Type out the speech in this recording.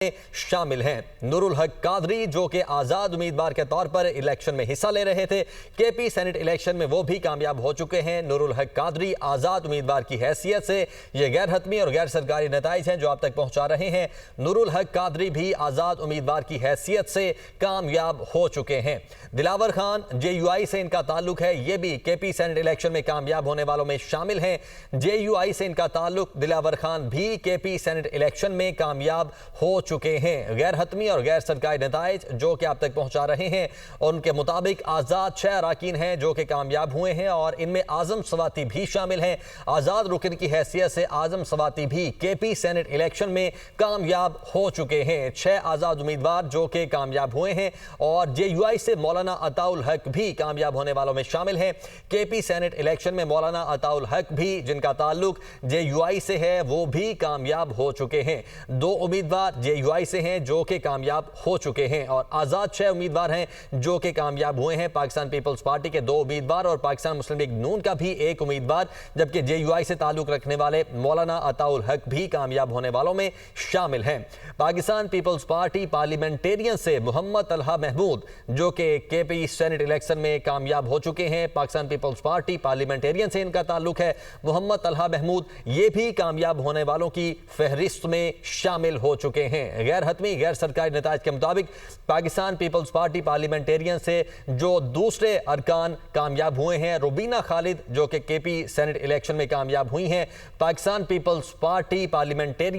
शामिल हैं। नूरुल हक कादरी जो कि आजाद उम्मीदवार के तौर पर इलेक्शन में हिस्सा ले रहे थे, केपी सेनेट इलेक्शन में वो भी कामयाब हो चुके हैं। नूरुल हक कादरी आजाद उम्मीदवार की हैसियत से ये गैर हतमी और गैर सरकारी नताइज हैं जो आप तक पहुंचा रहे हैं। नूरुल हक कादरी भी आजाद उम्मीदवार की हैसियत से कामयाब हो चुके हैं। दिलावर खान JUI से इनका ताल्लुक है, ये भी केपी सेनेट इलेक्शन में कामयाब होने वालों में शामिल हैं। JUI से इनका ताल्लुक, दिलावर खान भी केपी सेनेट इलेक्शन में कामयाब हो चुके हैं। गैर हतमी और गैर सरकारी नताइज जो कि आप तक पहुंचा रहे हैं, उनके मुताबिक आजाद 6 अराकीन हैं जो कि कामयाब हुए हैं और इनमें आजम सवाती भी शामिल हैं। आजाद रुकन की हैसियत से आजम सवाती भी केपी सेनेट इलेक्शन में कामयाब हो चुके हैं। 6 आजाद उम्मीदवार जो कि कामयाब हुए हैं और JUI से मौलाना अताउल हक भी कामयाब होने वालों में शामिल हैं। केपी सेनेट इलेक्शन में मौलाना अताउल हक भी, जिनका ताल्लुक JUI से है, वो भी कामयाब हो चुके हैं। 2 उम्मीदवार JUI से हैं जो कि कामयाब हो चुके हैं और आजाद 6 उम्मीदवार हैं जो कि कामयाब हुए हैं। पाकिस्तान पीपल्स पार्टी के 2 उम्मीदवार और पाकिस्तान मुस्लिम लीग नून का भी 1 उम्मीदवार, जबकि JUI से ताल्लुक रखने वाले मौलाना अताउल हक भी कामयाब होने वालों में शामिल हैं। पाकिस्तान पीपल्स पार्टी पार्लियामेंटेरियन से मोहम्मद तलहा महमूद जो कि केपी सेनेट इलेक्शन में कामयाब हो चुके हैं। पाकिस्तान पीपल्स पार्टी पार्लियामेंटेरियन से इनका ताल्लुक है। मोहम्मद तलहा महमूद ये भी कामयाब होने वालों की फहरिस्त में शामिल हो चुके हैं। गैर हतमी गैर सरकारी नताइज के मुताबिक पाकिस्तान पीपल्स पार्टी पार्लियामेंटेरियन से जो दूसरे अरकान कामयाब हुए हैं, रुबीना खालिद जो कि केपी सेनेट इलेक्शन में कामयाब हुई हैं। Pakistan peoples party parliamentarian